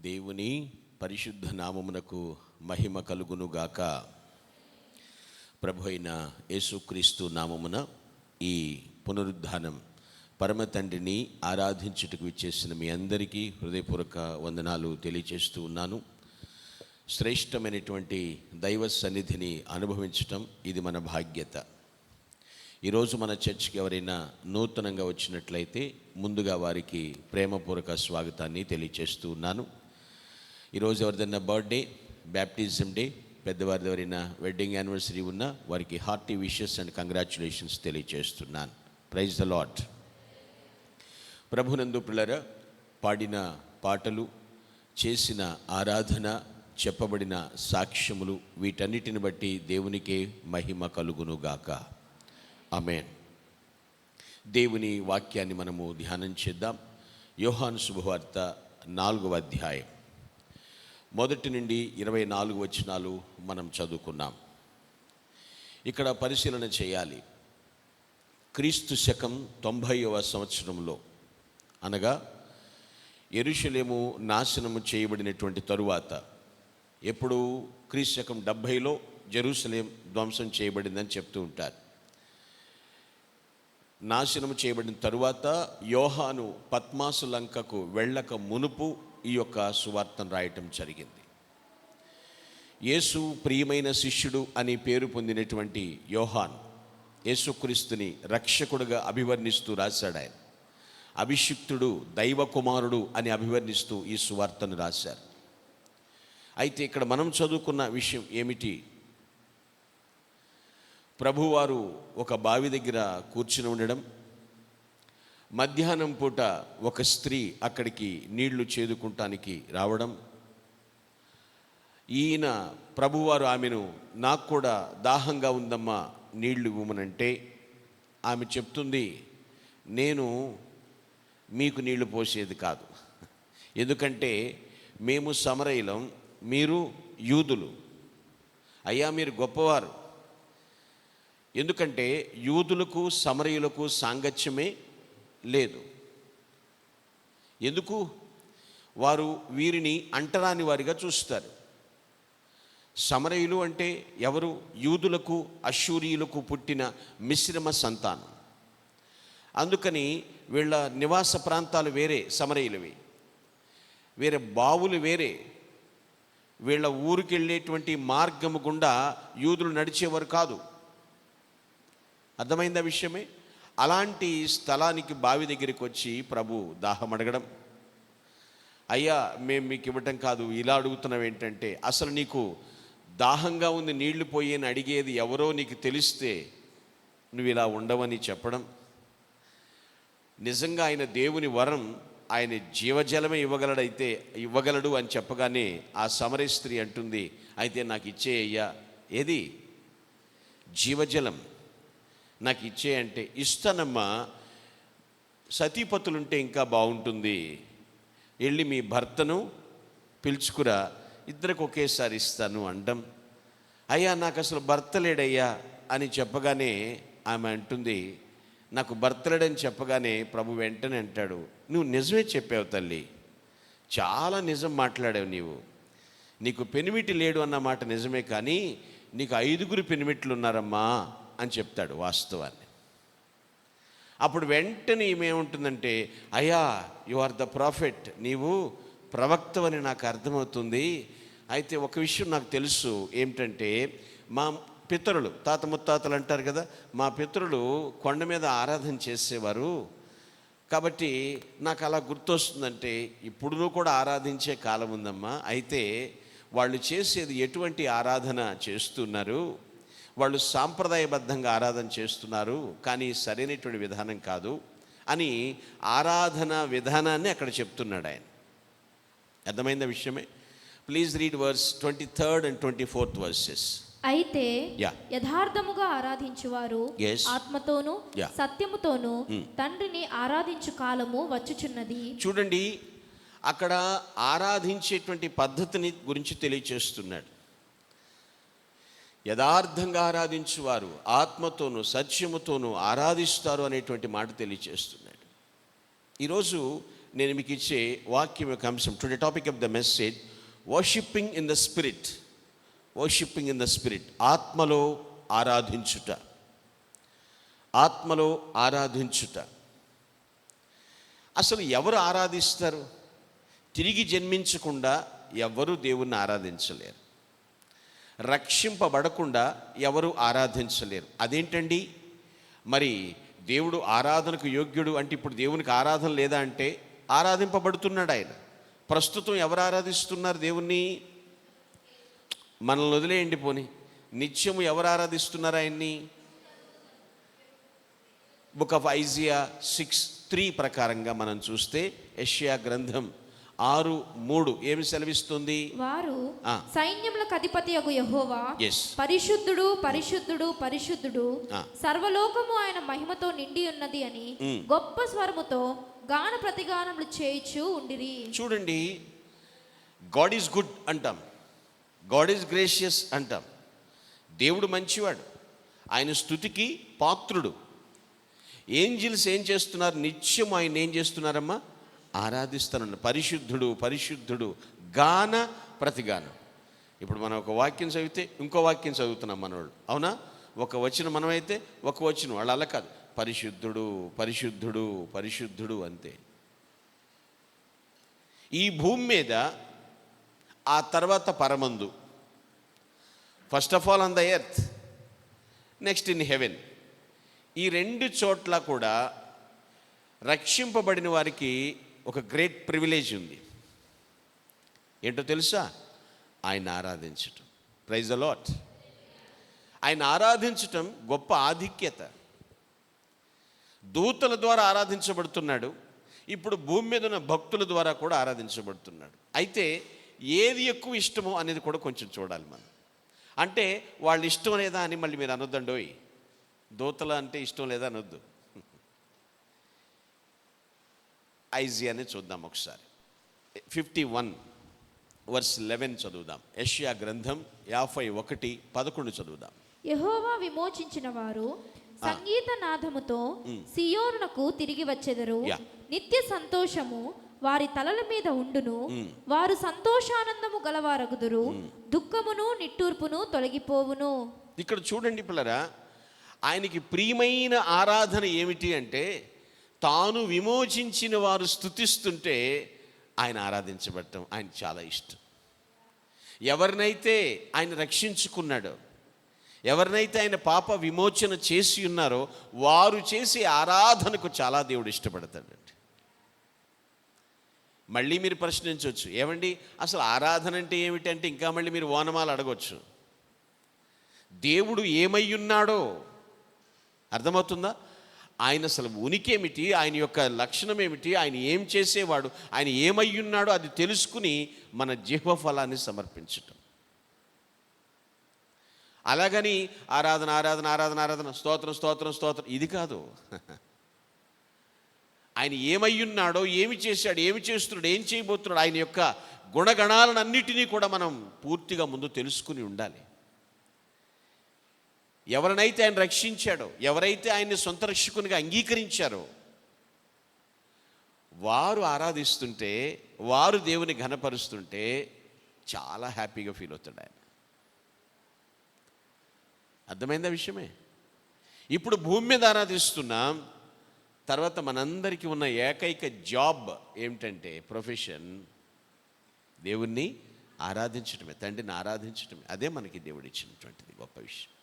దేవుని పరిశుద్ధ నామమునకు మహిమ కలుగునుగాక. ప్రభు అయిన యేసుక్రీస్తు నామమున ఈ పునరుద్ధానం పరమ తండ్రిని ఆరాధించుటకు విచ్చేసిన మీ అందరికీ హృదయపూర్వక వందనాలు తెలియచేస్తూ ఉన్నాను. శ్రేష్టమైనటువంటి దైవ సన్నిధిని అనుభవించటం ఇది మన బాధ్యత. ఈరోజు మన చర్చ్కి ఎవరైనా నూతనంగా వచ్చినట్లయితే ముందుగా వారికి ప్రేమపూర్వక స్వాగతాన్ని తెలియచేస్తూ ఉన్నాను. ఈరోజు ఎవరిదైనా బర్త్డే, బ్యాప్టిజం డే, పెద్దవారిది ఎవరైనా వెడ్డింగ్ యానివర్సరీ ఉన్నా వారికి హార్టీ విషెస్ అండ్ కంగ్రాచ్యులేషన్స్ తెలియచేస్తున్నాను. Praise the Lord. ప్రభునందు పిల్లరా, పాడిన పాటలు, చేసిన ఆరాధన, చెప్పబడిన సాక్ష్యములు, వీటన్నిటిని బట్టి దేవునికే మహిమ కలుగునుగాక. ఆమేన్. దేవుని వాక్యాన్ని మనము ధ్యానం చేద్దాం. యోహాను శుభవార్త 4వ అధ్యాయం 1 నుండి 24 వచనాలు మనం చదువుకున్నాం. ఇక్కడ పరిశీలన చేయాలి. క్రీస్తు శకం 90వ సంవత్సరంలో, అనగా యెరూషలేము నాశనము చేయబడినటువంటి తరువాత, ఎప్పుడు క్రీస్తు శకం 70లో జెరూసలేం ధ్వంసం చేయబడిందని చెప్తూ ఉంటారు. నాశనము చేయబడిన తరువాత యోహాను పద్మాసు లంకకు వెళ్ళక మునుపు ఈ యొక్క సువార్తను రాయటం జరిగింది. యేసు ప్రియమైన శిష్యుడు అని పేరు పొందినటువంటి యోహాన్ యేసుక్రీస్తుని రక్షకుడుగా అభివర్ణిస్తూ రాశాడు. ఆయన అభిషిక్తుడు, దైవ కుమారుడు అని అభివర్ణిస్తూ ఈ సువార్తను రాశారు. అయితే ఇక్కడ మనం చదువుకున్న విషయం ఏమిటి? ప్రభువారు ఒక బావి దగ్గర కూర్చుని ఉండడం, మధ్యాహ్నం పూట ఒక స్త్రీ అక్కడికి నీళ్లు చేదుకుంటానికి రావడం, ఈయన ప్రభువారు ఆమెను, నాకు కూడా దాహంగా ఉందమ్మా, నీళ్లు ఇవ్వమనంటే ఆమె చెప్తుంది, నేను మీకు నీళ్లు పోసేది కాదు, ఎందుకంటే మేము సమరయులం, మీరు యూదులు. అయ్యా మీరు గొప్పవారు, ఎందుకంటే యూదులకు సమరయులకు సాంగత్యమే లేదు. ఎందుకు? వారు వీరిని అంటరాని వారిగా చూస్తారు. సమరయులు అంటే ఎవరు? యూదులకు అశ్షూరీయులకు పుట్టిన మిశ్రమ సంతానం. అందుకని వీళ్ళ నివాస ప్రాంతాలు వేరే, సమరయులవి వేరే, బావులు వేరే. వీళ్ళ ఊరికి వెళ్ళేటువంటి మార్గము గుండా యూదులు నడిచేవారు కాదు. అర్థమైందా విషయమే? అలాంటి స్థలానికి, బావి దగ్గరికి వచ్చి ప్రభు దాహం అడగడం, అయ్యా మేము మీకు ఇవ్వటం కాదు, ఇలా అడుగుతున్నాం ఏంటంటే, అసలు నీకు దాహంగా ఉంది, నీళ్లు పోయి అని అడిగేది ఎవరో నీకు తెలిస్తే నువ్వు ఇలా ఉండవని చెప్పడం. నిజంగా ఆయన దేవుని వరం, ఆయన జీవజలమే ఇవ్వగలడు అని చెప్పగానే ఆ సమరయ స్త్రీ అంటుంది, అయితే నాకు ఇచ్చేయ్యా. ఏది? జీవజలం నాకు ఇచ్చే అంటే, ఇస్తానమ్మా, సతీపతులుంటే ఇంకా బాగుంటుంది, వెళ్ళి మీ భర్తను పిలుచుకురా, ఇద్దరికి ఒకేసారి ఇస్తాను అండం. అయ్యా నాకు అసలు భర్త లేడయ్యా అని చెప్పగానే ఆమె అంటుంది, నాకు భర్త లేడని చెప్పగానే ప్రభు వెంటనే అంటాడు, నువ్వు నిజమే చెప్పావు తల్లి, చాలా నిజం మాట్లాడావు. నీకు పెనిమిటి లేడు అన్న మాట నిజమే, కానీ నీకు 5 పెనిమిట్లు ఉన్నారమ్మా అని చెప్తాడు వాస్తవాన్ని. అప్పుడు వెంటనే ఏమేముంటుందంటే, అయ్యా యు ఆర్ ద ప్రాఫెట్, నీవు ప్రవక్తవని నాకు అర్థమవుతుంది. అయితే ఒక విషయం నాకు తెలుసు, ఏమిటంటే మా పితరులు, తాత ముత్తాతలు అంటారు కదా, మా పితరులు కొండ మీద ఆరాధన చేసేవారు, కాబట్టి నాకు అలా గుర్తొస్తుందంటే, ఇప్పుడు నువ్వు కూడా ఆరాధించే కాలం ఉందమ్మా. అయితే వాళ్ళు చేసేది ఎటువంటి ఆరాధన చేస్తున్నారు? వాళ్ళు సాంప్రదాయబద్ధంగా ఆరాధన చేస్తున్నారు, కానీ సరైనటువంటి విధానం కాదు అని ఆరాధన విధానాన్ని అక్కడ చెప్తున్నాడు ఆయన. అర్థమైందా విషయమే? Please read verse 23rd and 24th verses. అయితే యథార్థముగా ఆరాధించువారు ఆత్మతోను సత్యముతోను తండ్రిని ఆరాధించు కాలము వచ్చుచున్నది. చూడండి, అక్కడ ఆరాధించేటువంటి పద్ధతిని గురించి తెలియచేస్తున్నాడు. యథార్థంగా ఆరాధించువారు ఆత్మతోనూ సత్యముతోనూ ఆరాధిస్తారు అనేటువంటి మాట తెలియచేస్తున్నాడు. ఈరోజు నేను మీకు ఇచ్చే వాక్యం యొక్క అంశం, today topic of the message, worshipping in the spirit. Worshipping in the spirit, ఆత్మలో ఆరాధించుట. ఆత్మలో ఆరాధించుట. అసలు ఎవరు ఆరాధిస్తారు? తిరిగి జన్మించకుండా ఎవరు దేవుణ్ణి ఆరాధించలేరు. రక్షింపబడకుండా ఎవరు ఆరాధించలేరు. అదేంటండి మరి? దేవుడు ఆరాధనకు యోగ్యుడు అంటే ఇప్పుడు దేవునికి ఆరాధన లేదా అంటే ఆరాధింపబడుతున్నాడు ఆయన. ప్రస్తుతం ఎవరు ఆరాధిస్తున్నారు దేవుణ్ణి? మనల్ని వదిలేయండి పోని, నిత్యము ఎవరు ఆరాధిస్తున్నారు ఆయన్ని? బుక్ ఆఫ్ ఐజియా 6:3 ప్రకారంగా మనం చూస్తే, యెషయా గ్రంథం 6:3 ఏమి సెలవిస్తుంది? వారు సైన్యములకు అధిపతియగు యెహోవా పరిశుద్ధుడు పరిశుద్ధుడు పరిశుద్ధుడు, సర్వలోకము ఆయన మహిమతో నిండి ఉన్నది అని గొప్ప స్వరముతో గాన ప్రతిగానములు చేయుచు ఉండిరి. చూడండి, గాడ్ ఈజ్ గుడ్ అంటాం, గాడ్ ఈజ్ గ్రేషియస్ అంటాం. దేవుడు మంచివాడు, ఆయన స్తుతికి పాత్రుడు. ఏంజిల్స్ ఏం చేస్తున్నారు? నిత్యం ఆయన ఏం చేస్తున్నారమ్మా? ఆరాధిస్తానన్న. పరిశుద్ధుడు పరిశుద్ధుడు, గాన ప్రతిగానం. ఇప్పుడు మనం ఒక వాక్యం చదివితే ఇంకో వాక్యం చదువుతున్నాం మనోళ్ళు, అవునా? ఒక వచనం మనమైతే ఒక వచనం, వాళ్ళు అలా కాదు, పరిశుద్ధుడు పరిశుద్ధుడు పరిశుద్ధుడు అంతే. ఈ భూమి మీద, ఆ తర్వాత పరమందు, first of all on the earth, next in heaven, ఈ రెండు చోట్ల కూడా రక్షింపబడిన వారికి ఒక గ్రేట్ ప్రివిలేజ్ ఉంది. ఏంటో తెలుసా? ఆయన ఆరాధించటం. Praise the lord. ఆయన ఆరాధించటం గొప్ప ఆధిక్యత. దూతల ద్వారా ఆరాధించబడుతున్నాడు, ఇప్పుడు భూమి మీద ఉన్న భక్తుల ద్వారా కూడా ఆరాధించబడుతున్నాడు. అయితే ఏది ఎక్కువ ఇష్టమో అనేది కూడా కొంచెం చూడాలి మనం. అంటే వాళ్ళు ఇష్టం లేదా అని మళ్ళీ మీరు అనొద్దండోయ్, దూతల అంటే ఇష్టం లేదా అనొద్దు. ఐజియాని చూద్దాం ఒకసారి. 51:11 చదువుదాం. యెషయా గ్రంథం 51:11 చదువుదాం. యెహోవా విమోచించిన వారు సంగీత నాదముతో సియోనునకు తిరిగి వచ్చెదరు. నిత్య సంతోషము వారి తలల మీద ఉండును. వారు సంతోషానందము గలవారగుదురు. దుఃఖమును నిట్టూర్పును తొలగిపోవును. ఇక్కడ చూడండి పిల్లరా, ఆయనకి ప్రియమైన ఆరాధన ఏమిటి అంటే, తాను విమోచించిన వారు స్తుతిస్తుంటే ఆయన ఆరాధించబడటం ఆయనకు చాలా ఇష్టం. ఎవరినైతే ఆయన రక్షించుకున్నాడో, ఎవరినైతే ఆయన పాప విమోచన చేసి ఉన్నారో, వారు చేసే ఆరాధనకు చాలా దేవుడు ఇష్టపడతాడండి. మళ్ళీ మీరు ప్రశ్నించవచ్చు, ఏమండి అసలు ఆరాధన అంటే ఏమిటి అంటే, ఇంకా మళ్ళీ మీరు ఓనమాలు అడగవచ్చు. దేవుడు ఏమై ఉన్నాడో అర్థమవుతుందా? ఆయన అసలు ఉనికి ఏమిటి, ఆయన యొక్క లక్షణం ఏమిటి, ఆయన ఏం చేసేవాడు, ఆయన ఏమై ఉన్నాడో అది తెలుసుకుని మన జిహ్వ ఫలాన్ని సమర్పించటం. అలాగని ఆరాధన ఆరాధన ఆరాధన ఆరాధన, స్తోత్రం స్తోత్రం స్తోత్రం, ఇది కాదు. ఆయన ఏమై ఉన్నాడో, ఏమి చేశాడు, ఏమి చేస్తున్నాడు, ఏం చేయబోతున్నాడు, ఆయన యొక్క గుణగణాలన్నిటినీ కూడా మనం పూర్తిగా ముందు తెలుసుకుని ఉండాలి. ఎవరినైతే ఆయన రక్షించాడో, ఎవరైతే ఆయన్ని సొంత రక్షకునిగా అంగీకరించారో, వారు ఆరాధిస్తుంటే, వారు దేవుని ఘనపరుస్తుంటే చాలా హ్యాపీగా ఫీల్ అవుతాడు ఆయన. అర్థమైందా విషయమే? ఇప్పుడు భూమి మీద ఆరాధిస్తున్నాం, తర్వాత మనందరికీ ఉన్న ఏకైక జాబ్ ఏమిటంటే, ప్రొఫెషన్ దేవుణ్ణి ఆరాధించటమే, తండ్రిని ఆరాధించటమే. అదే మనకి దేవుడు ఇచ్చినటువంటిది గొప్ప విషయం.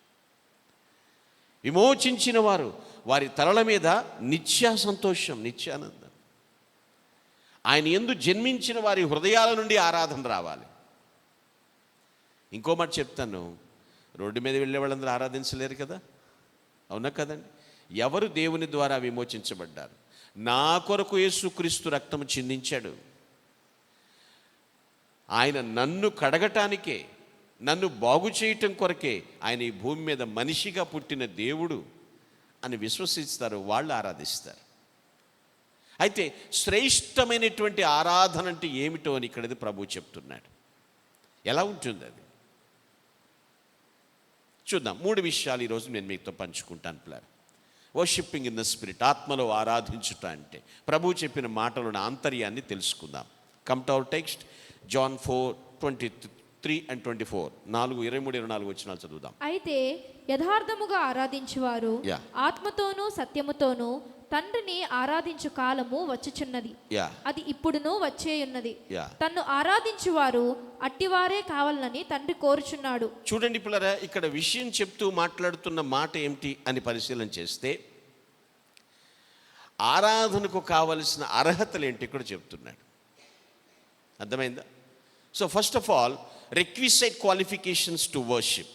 విమోచించిన వారు, వారి తలల మీద నిత్య సంతోషం, నిత్యానందం. ఆయన యందు జన్మించిన వారి హృదయాల నుండి ఆరాధన రావాలి. ఇంకో మాట చెప్తాను, రోడ్డు మీద వెళ్ళే వాళ్ళందరూ ఆరాధించలేరు కదా, అవునా కదండి? ఎవరు దేవుని ద్వారా విమోచించబడ్డారు? నా కొరకు యేసుక్రీస్తు రక్తము చిందించాడు. ఆయన నన్ను కడగటానికే, నన్ను బాగు చేయటం కొరకే ఆయన ఈ భూమి మీద మనిషిగా పుట్టిన దేవుడు అని విశ్వసిస్తారు, వాళ్ళు ఆరాధిస్తారు. అయితే శ్రేష్టమైనటువంటి ఆరాధన అంటే ఏమిటో అని ఇక్కడ ప్రభువు చెప్తున్నాడు. ఎలా ఉంటుంది అది చూద్దాం. 3 విషయాలు ఈరోజు నేను మీతో పంచుకుంటాను పిల్లలు. వర్షిప్పింగ్ ఇన్ ద స్పిరిట్, ఆత్మలో ఆరాధించుట అంటే. ప్రభువు చెప్పిన మాటలను ఆంతర్యాన్ని తెలుసుకుందాం. Come to our text, John 4:23 and 24. 23-24 వచనాలు చదువుదాం. అయితే యథార్థముగా ఆరాధించువారు ఆత్మతోనూ సత్యముతోనూ తండ్రిని ఆరాధించు కాలము వచ్చుచున్నది, అది ఇప్పుడును వచ్చేయున్నది. తన్ను ఆరాధించువారు అట్టివారే కావాలని తండ్రి కోరుచున్నాడు. చూడండి పిల్లరా, ఇక్కడ విషయం చెప్తూ మాట్లాడుతున్న మాట ఏమిటి అని పరిశీలన చేస్తే, ఆరాధనకు కావలసిన అర్హతలు ఏంటి ఇక్కడ చెప్తున్నాడు. అర్థమైందా? So first of all, requisite qualifications to worship.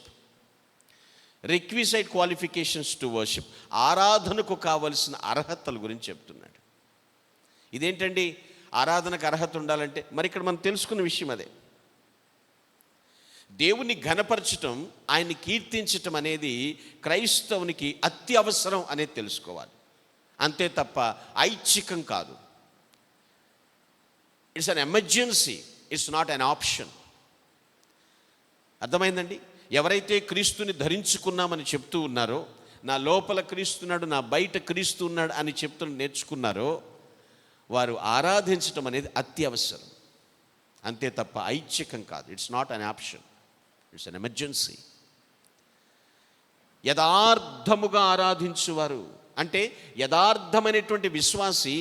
Requisite qualifications to worship, ఆరాధనకు కావలసిన అర్హతల గురించి చెప్తున్నాడు. ఇదేంటండి ఆరాధనకు అర్హత ఉండాలంటే? మరి ఇక్కడ మనం తెలుసుకున్న విషయం అదే. దేవుని ఘనపరచటం, ఆయన్ని కీర్తించటం అనేది క్రైస్తవునికి అత్యవసరం అనేది తెలుసుకోవాలి. అంతే తప్ప ఐచ్ఛికం కాదు. It's an emergency, it's not an option. అర్థమైందండి? ఎవరైతే క్రీస్తుని ధరించుకున్నామని చెప్తూ ఉన్నారో, నా లోపల క్రీస్తున్నాడు, నా బయట క్రీస్తు ఉన్నాడు అని చెప్తూ నేర్చుకున్నారో, వారు ఆరాధించటం అనేది అత్యవసరం. అంతే తప్ప ఐచ్ఛికం కాదు. It's not an option, it's an emergency. యథార్థముగా ఆరాధించువారు అంటే యథార్థమైనటువంటి విశ్వాసి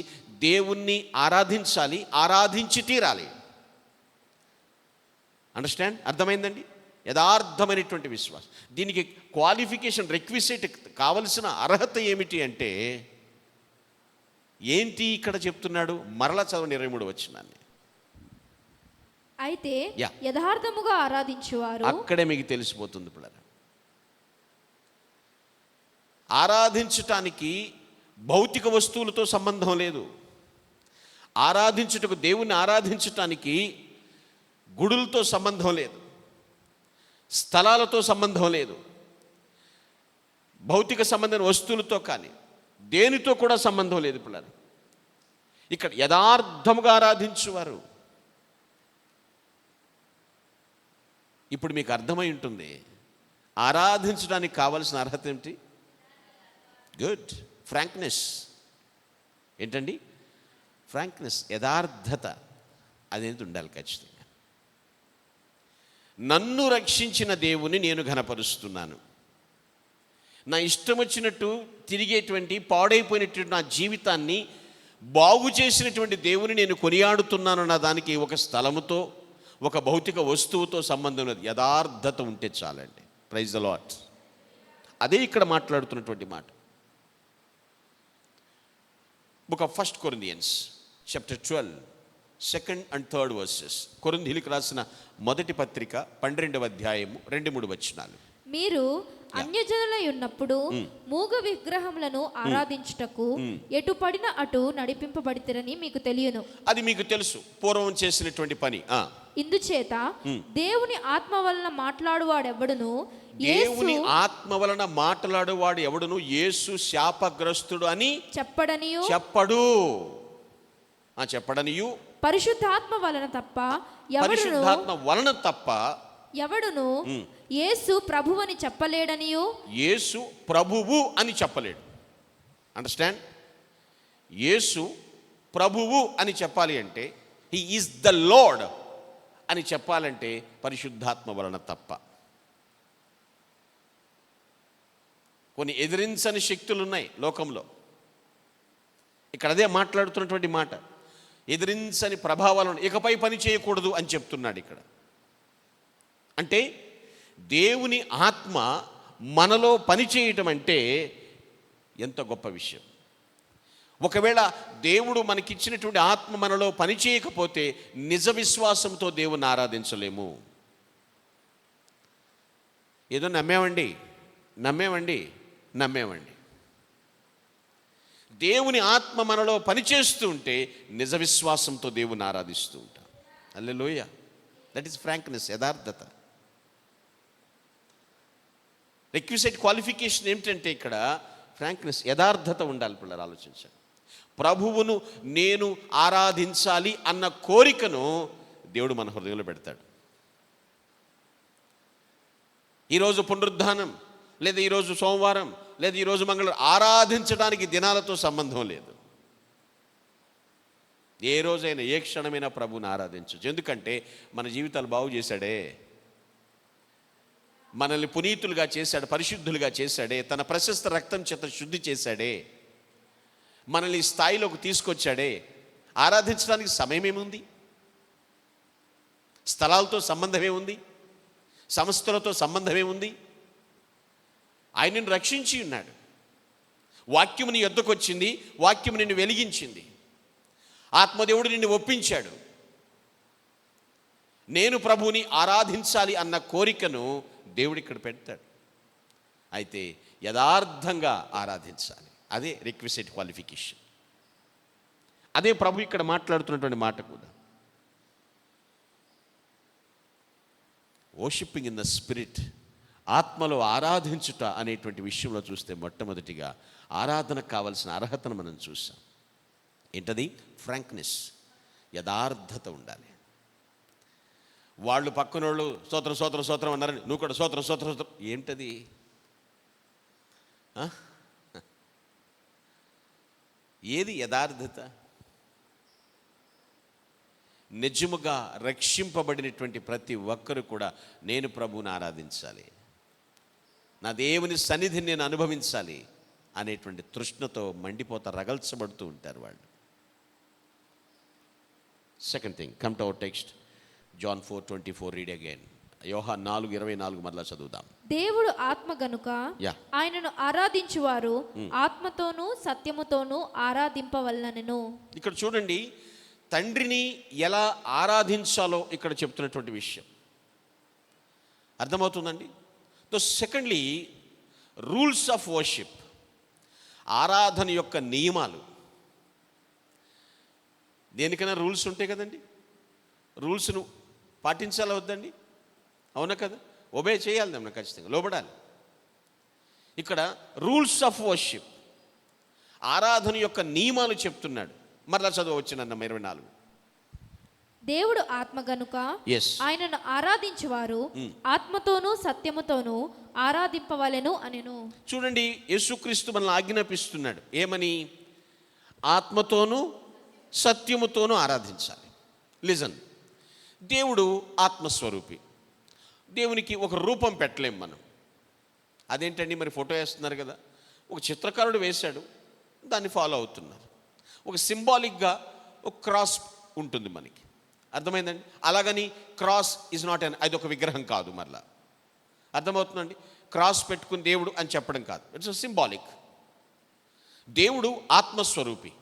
దేవుణ్ణి ఆరాధించాలి, ఆరాధించి తీరాలి. అండర్స్టాండ్? అర్థమైందండి? యథార్థమైనటువంటి విశ్వాసం. దీనికి క్వాలిఫికేషన్, రిక్విసిట్, కావలసిన అర్హత ఏమిటి అంటే ఏంటి ఇక్కడ చెప్తున్నాడు? మరలా చదవండి 23వ వచనాన్ని. అయితే యథార్థముగా ఆరాధించువారు, అక్కడే మీకు తెలిసిపోతుంది పిల్లలు. ఆరాధించటానికి భౌతిక వస్తువులతో సంబంధం లేదు. ఆరాధించుటకు, దేవుణ్ణి ఆరాధించటానికి గుడులతో సంబంధం లేదు, స్థలాలతో సంబంధం లేదు, భౌతిక సంబంధమైన వస్తువులతో కానీ దేనితో కూడా సంబంధం లేదు పిల్లలు. ఇక్కడ యథార్థముగా ఆరాధించువారు. ఇప్పుడు మీకు అర్థమై ఉంటుంది ఆరాధించడానికి కావలసిన అర్హత ఏమిటి. గుడ్. ఫ్రాంక్నెస్. ఏంటండి? ఫ్రాంక్నెస్, యథార్థత అనేది ఉండాలి ఖచ్చితంగా. నన్ను రక్షించిన దేవుని నేను ఘనపరుస్తున్నాను, నా ఇష్టం వచ్చినట్టు తిరిగేటువంటి పాడైపోయినటువంటి నా జీవితాన్ని బాగు చేసినటువంటి దేవుని నేను కొనియాడుతున్నాను అన్న దానికి ఒక స్థలముతో, ఒక భౌతిక వస్తువుతో సంబంధం లేదు. యథార్థత ఉంటే చాలండి. Praise the Lord. అదే ఇక్కడ మాట్లాడుతున్నటువంటి మాట. Book of 1 Corinthians chapter 12 2nd and 3rd verses. కొరింథీయులకు రాసిన మొదటి పత్రిక 12వ అధ్యాయము 2-3 వచనాలు. మీరు అన్యజనులై ఉన్నప్పుడు మూగ విగ్రహములను ఆరాధించుటకు ఎటు పడిన అటు నడిపింపబడితిరని మీకు తెలియను. అది మీకు తెలుసు, పూర్వం చేసినటువంటి పని. ఇందుచేత దేవుని ఆత్మ వలన మాట్లాడువాడెవడును, దేవుని ఆత్మ వలన మాట్లాడువాడు ఎవడును యేసు శాపగ్రస్తుడు అని చెప్పడనియు పరిశుద్ధాత్మ వలన తప్ప ఎవడును యేసు ప్రభువని చెప్పలేడనియు. యేసు ప్రభువు అని చెప్పలేడు. అండర్స్టాండ్? యేసు ప్రభువు అని చెప్పాలి అంటే, హీ ఈజ్ ద లార్డ్ అని చెప్పాలంటే పరిశుద్ధాత్మ వలన తప్ప. కొన్ని ఎదిరించని శక్తులు ఉన్నాయి లోకంలో. ఇక్కడ అదే మాట్లాడుతున్నటువంటి మాట. ఎదిరించని ప్రభావాలను ఇకపై పని చేయకూడదు అని చెప్తున్నాడు ఇక్కడ. అంటే దేవుని ఆత్మ మనలో పని చేయటం అంటే ఎంత గొప్ప విషయం. ఒకవేళ దేవుడు మనకిచ్చినటువంటి ఆత్మ మనలో పని చేయకపోతే నిజ విశ్వాసంతో దేవుని ఆరాధించలేము. ఏదో నమ్మేవండి. దేవుని ఆత్మ మనలో పనిచేస్తూ ఉంటే నిజ విశ్వాసంతో దేవుని ఆరాధిస్తూ ఉంటాం. హల్లెలూయా. దట్ ఈస్ ఫ్రాంక్నెస్, యథార్థత. రిక్విసైట్ క్వాలిఫికేషన్ ఏమిటంటే ఇక్కడ ఫ్రాంక్నెస్, యథార్థత ఉండాలి. పిల్లలు ఆలోచించాలి. ప్రభువును నేను ఆరాధించాలి అన్న కోరికను దేవుడు మన హృదయంలో పెడతాడు. ఈరోజు పునరుద్ధానం, లేదా ఈరోజు సోమవారం, లేదా ఈరోజు మంగళవారం ఆరాధించడానికి దినాలతో సంబంధం లేదు. ఏ రోజైనా ఏ క్షణమైనా ప్రభువుని ఆరాధించవచ్చు. ఎందుకంటే మన జీవితాలు బాగు చేశాడే, మనల్ని పునీతులుగా చేశాడు, పరిశుద్ధులుగా చేశాడే, తన ప్రశస్త రక్తం చేత శుద్ధి చేశాడే, మనల్ని ఈ స్థాయిలోకి తీసుకొచ్చాడే. ఆరాధించడానికి సమయం ఏముంది? స్థలాలతో సంబంధం ఏముంది? సంస్థలతో సంబంధం ఏముంది? ఆయనను రక్షించి ఉన్నాడు. వాక్యము నీ యొద్దకు వచ్చింది, వాక్యము నిన్ను వెలిగించింది, ఆత్మదేవుడు నిన్ను ఒప్పించాడు. నేను ప్రభువుని ఆరాధించాలి అన్న కోరికను దేవుడు ఇక్కడ పెడతాడు. అయితే యథార్థంగా ఆరాధించాలి. అదే రిక్విజిట్ క్వాలిఫికేషన్. అదే ప్రభు ఇక్కడ మాట్లాడుతున్నటువంటి మాట కూడా. వర్షిప్పింగ్ ఇన్ ద స్పిరిట్, ఆత్మలో ఆరాధించుట అనేటువంటి విషయంలో చూస్తే మొట్టమొదటిగా ఆరాధనకు కావలసిన అర్హతను మనం చూసాం. ఏంటది? ఫ్రాంక్నెస్, యథార్థత ఉండాలి. వాళ్ళు పక్కనోళ్ళు స్తోత్రం స్తోత్రం స్తోత్రం అన్నారు, నువ్వు కూడా స్తోత్రం స్తోత్రం స్తోత్రం. ఏంటది? ఏది యథార్థత? నిజముగా రక్షింపబడినటువంటి ప్రతి ఒక్కరు కూడా నేను ప్రభువుని ఆరాధించాలి, నా దేవుని సన్నిధిని నేను అనుభవించాలి అనేటువంటి తృష్ణతో మండిపోతా రగల్చబడుతూ ఉంటారు వాళ్ళు. Second thing, come to our text, John 4:24. Read again. యోహాను 4:24 మరలా చదువుదాం. దేవుడు ఆత్మ గనుక ఆయనను ఆరాధించువారు ఆత్మతోనూ సత్యముతోనూ ఆరాధింపవలెనను. ఇక్కడ చూడండి, తండ్రిని ఎలా ఆరాధించాలో ఇక్కడ చెప్తున్నటువంటి విషయం అర్థమవుతుందండి. So secondly, rules of worship, ఆరాధన యొక్క నియమాలు. దేనికైనా రూల్స్ ఉంటాయి కదండి. రూల్స్ను పాటించాలా వద్దండి? అవునా కదా? ఒబే చేయాలి, మనం ఖచ్చితంగా లోబడాలి. ఇక్కడ రూల్స్ ఆఫ్ వర్షిప్, ఆరాధన యొక్క నియమాలు చెప్తున్నాడు. మరలా చదవచ్చునన్న 24. దేవుడు ఆత్మ గనుక ఆయనను ఆరాధించువారు ఆత్మతోనూ సత్యముతోనూ ఆరాధింపవలెను అనెను. చూడండి, యేసుక్రీస్తు మనల్ని ఆజ్ఞాపిస్తున్నాడు. ఏమని? ఆత్మతోనూ సత్యముతోనూ ఆరాధించాలి. లిజన్, దేవుడు ఆత్మస్వరూపి. దేవునికి ఒక రూపం పెట్టలేం మనం. అదేంటండి మరి? ఫోటో వేస్తున్నారు కదా, ఒక చిత్రకారుడు వేశాడు, దాన్ని ఫాలో అవుతున్నారు. ఒక సింబాలిక్గా ఒక క్రాస్ ఉంటుంది మనకి, అర్థమైందండి? అలాగని క్రాస్ ఈజ్ నాట్ అన్, అది ఒక విగ్రహం కాదు. మరలా అర్థమవుతుందండి? క్రాస్ పెట్టుకుని దేవుడు అని చెప్పడం కాదు, ఇట్స్ సింబాలిక్. దేవుడు ఆత్మస్వరూపి.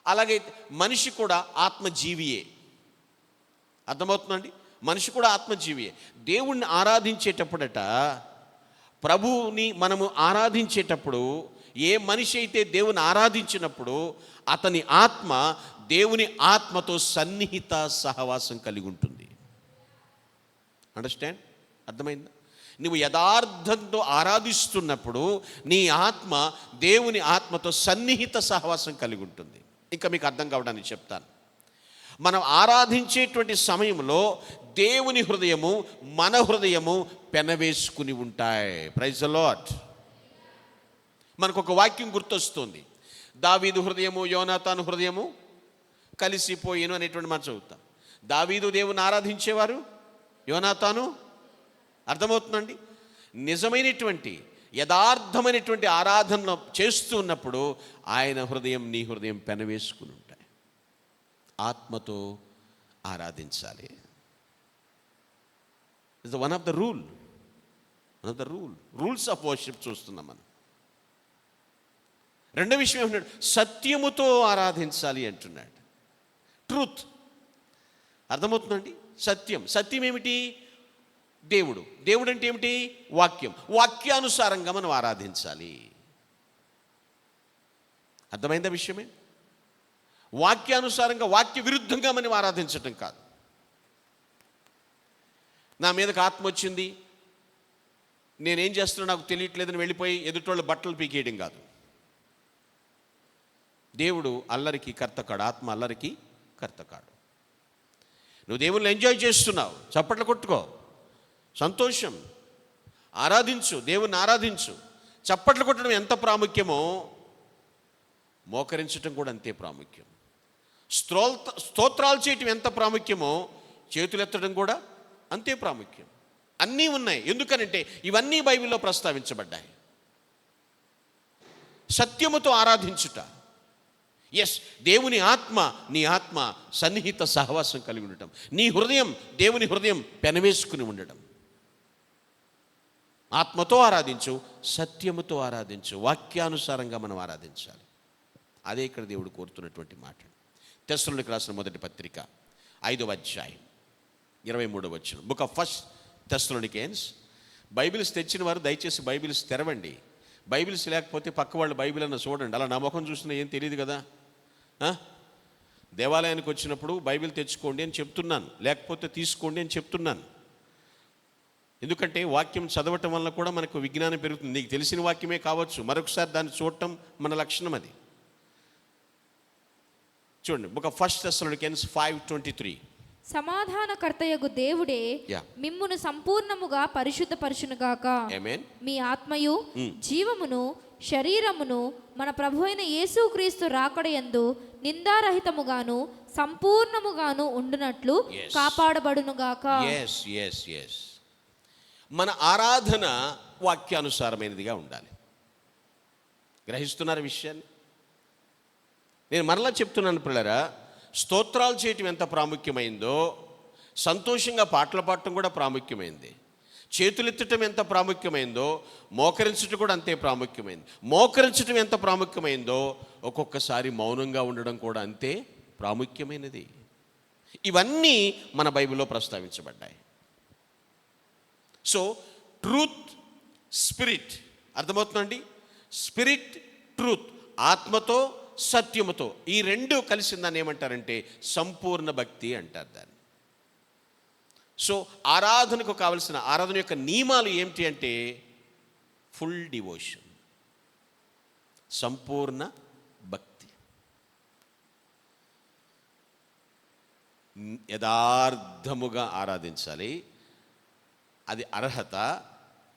అలాగే మనిషి కూడా ఆత్మజీవియే. అర్థమవుతుందండి? మనిషి కూడా ఆత్మజీవియే. దేవుణ్ణి ఆరాధించేటప్పుడట, ప్రభువుని మనము ఆరాధించేటప్పుడు, ఏ మనిషి అయితే దేవుని ఆరాధించినప్పుడు అతని ఆత్మ దేవుని ఆత్మతో సన్నిహిత సహవాసం కలిగి ఉంటుంది. అండర్స్టాండ్? అర్థమైందా? నువ్వు యథార్థంతో ఆరాధిస్తున్నప్పుడు నీ ఆత్మ దేవుని ఆత్మతో సన్నిహిత సహవాసం కలిగి ఉంటుంది. ఇంకా మీకు అర్థం కావడానికి చెప్తాను. మనం ఆరాధించేటువంటి సమయంలో దేవుని హృదయము మన హృదయము పెనవేసుకుని ఉంటాయి. Praise the Lord. మనకు ఒక వాక్యం గుర్తొస్తుంది, దావీదు హృదయము యోనాతాను హృదయము కలిసిపోయేను అనేటువంటి మాట చదువుతాం. దావీదు దేవుని ఆరాధించేవారు, యోనాతాను. అర్థమవుతుందండి? నిజమైనటువంటి యథార్థమైనటువంటి ఆరాధన చేస్తూ ఉన్నప్పుడు ఆయన హృదయం నీ హృదయం పెనవేసుకుని ఉంటాయి. ఆత్మతో ఆరాధించాలి. It's one of the rules of worship చూస్తున్నాం మనం. రెండో విషయం ఏమంటున్నాడు? సత్యముతో ఆరాధించాలి అంటున్నాడు. ట్రూత్. అర్థమవుతుందండి? సత్యం ఏమిటి? దేవుడు అంటే ఏమిటి? వాక్యం. వాక్యానుసారంగా మనం ఆరాధించాలి. అర్థమైందా విషయమే? వాక్యానుసారంగా, వాక్య విరుద్ధంగా మనం ఆరాధించటం కాదు. నా మీదకి ఆత్మ వచ్చింది, నేనేం చేస్తున్నా నాకు తెలియట్లేదని వెళ్ళిపోయి ఎదుటోళ్ళ బట్టలు పీకేయడం కాదు. దేవుడు అల్లరికి కర్తకాడు, ఆత్మ అల్లరికి కర్తకాడు. నువ్వు దేవుని ఎంజాయ్ చేస్తున్నావు, చప్పట్లు కొట్టుకో, సంతోషం, ఆరాధించు, దేవుణ్ణి ఆరాధించు. చప్పట్లు కొట్టడం ఎంత ప్రాముఖ్యమో మోకరించటం కూడా అంతే ప్రాముఖ్యం. స్తోత్రాలు చేయటం ఎంత ప్రాముఖ్యమో చేతులెత్తడం కూడా అంతే ప్రాముఖ్యం. అన్నీ ఉన్నాయి. ఎందుకనంటే ఇవన్నీ బైబిల్లో ప్రస్తావించబడ్డాయి. సత్యముతో ఆరాధించుట. ఎస్, దేవుని ఆత్మ, నీ ఆత్మ సన్నిహిత సహవాసం కలిగి ఉండటం, నీ హృదయం దేవుని హృదయం పెనవేసుకుని ఉండటం. ఆత్మతో ఆరాధించు, సత్యముతో ఆరాధించు, వాక్యానుసారంగా మనం ఆరాధించాలి. అదే ఇక్కడ దేవుడు కోరుతున్నటువంటి మాట. తెస్సలోనికీయులకు రాసిన మొదటి పత్రిక 5వ అధ్యాయం 23వ వచనం. Book of first Thessalonians. Bibles తెచ్చిన వారు దయచేసి బైబిల్స్ తెరవండి. బైబిల్స్ లేకపోతే పక్క వాళ్ళు బైబిల్ అన్న చూడండి. అలా నా ముఖం చూసినా ఏం తెలియదు కదా. దేవాలయానికి వచ్చినప్పుడు బైబిల్ తెచ్చుకోండి అని చెప్తున్నాను, లేకపోతే తీసుకోండి అని చెప్తున్నాను. ఎందుకంటే వాక్యం చదవటం వల్ల కూడా మనకు విజ్ఞానం పెరుగుతుంది. నీకు తెలిసిన వాక్యమే కావచ్చు, మరొకసారి దాన్ని చూడటం మన లక్షణం. అది చూడండి, బుక్ ఆఫ్ ఫస్ట్ తెస్సలోనికన్స్ 5:23. సమాధానకర్తయగు దేవుడే మిమ్మును సంపూర్ణముగా పరిశుద్ధపరచునుగాక. మీ ఆత్మయు జీవమును శరీరమును మన ప్రభువైన యేసుక్రీస్తు రాకడయందు నిందారహితముగాను సంపూర్ణముగాను ఉండునట్లు కాపాడబడునుగాక. మన ఆరాధన వాక్యానుసారమైనదిగా ఉండాలి. గ్రహిస్తున్నారు విషయాన్ని? నేను మరలా చెప్తున్నాను పిల్లరా, స్తోత్రాలు చేయటం ఎంత ప్రాముఖ్యమైందో సంతోషంగా పాటలు పాడటం కూడా ప్రాముఖ్యమైంది. చేతులెత్తటం ఎంత ప్రాముఖ్యమైందో మోకరించటం కూడా అంతే ప్రాముఖ్యమైంది. మోకరించటం ఎంత ప్రాముఖ్యమైందో ఒక్కొక్కసారి మౌనంగా ఉండడం కూడా అంతే ప్రాముఖ్యమైనది. ఇవన్నీ మన బైబిల్లో ప్రస్తావించబడ్డాయి. సో ట్రూత్, స్పిరిట్, అర్థమవుతుందండి? స్పిరిట్, ట్రూత్, ఆత్మతో సత్యముతో ఈ రెండు కలిసిందని ఏమంటారంటే సంపూర్ణ భక్తి అంటారు దాన్ని. సో ఆరాధనకు కావలసిన ఆరాధన యొక్క నియమాలు ఏమిటి అంటే ఫుల్ డివోషన్, సంపూర్ణ భక్తి, యథార్థముగా ఆరాధించాలి. అది అర్హత.